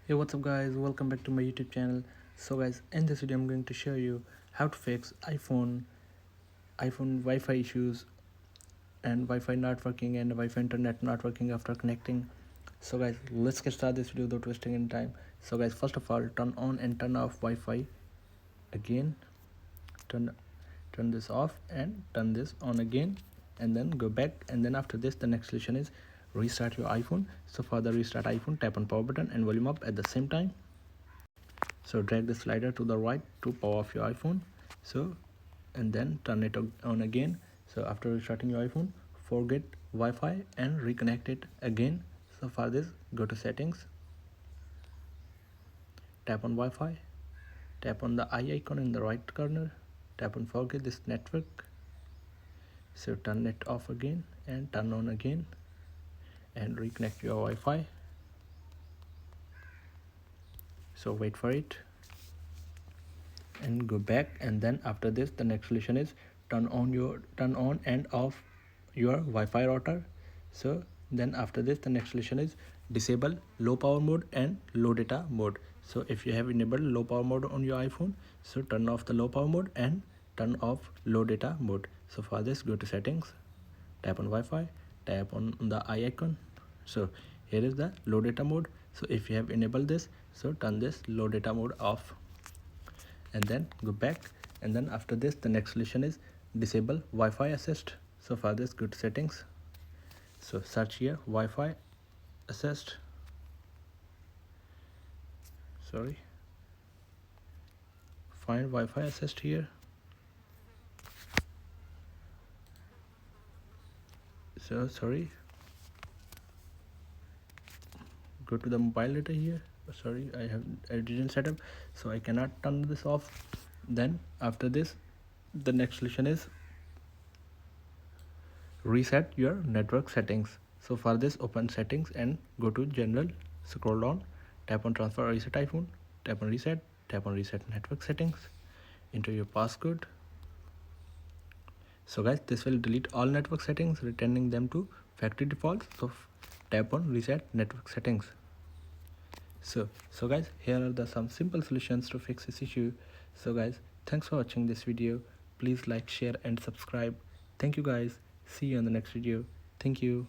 Hey, what's up guys, welcome back to my YouTube channel. So guys, in this video I'm going to show you how to fix iPhone Wi-Fi issues and Wi-Fi not working and Wi-Fi internet not working after connecting. So guys, let's get started this video without wasting any time. So guys, first of all, turn on and turn off Wi-Fi. Again, turn this off and turn this on again, and then go back. And then after this, the next solution is restart your iPhone. So for the restart iPhone, tap on power button and volume up at the same time. So drag the slider to the right to power off your iPhone. So and then turn it on again. So after restarting your iPhone, forget Wi-Fi and reconnect it again. So for this, go to settings, tap on Wi-Fi, tap on the eye icon in the right corner, tap on forget this network. So turn it off again and turn on again and reconnect your Wi-Fi. So wait for it and go back. And then after this, the next solution is turn on and off your Wi-Fi router. So then after this, the next solution is disable low power mode and low data mode. So if you have enabled low power mode on your iPhone, so turn off the low power mode and turn off low data mode. So for this, go to settings, tap on Wi-Fi, tap on the eye icon. So here is the low data mode. So if you have enabled this, so turn this low data mode off and then go back. And then after this, the next solution is disable Wi-Fi assist. So for this, go to settings, so search here Wi-Fi assist, find Wi-Fi assist here. So go to the mobile data here. I didn't set up, so I cannot turn this off. Then after this, the next solution is reset your network settings. So for this, open settings and go to general, scroll down, tap on transfer or reset iPhone, tap on reset network settings, enter your passcode. So guys, this will delete all network settings, returning them to factory defaults. So tap on reset network settings. So guys, here are some simple solutions to fix this issue. So guys, thanks for watching this video. Please like, share and subscribe. Thank you guys. See you on the next video. Thank you.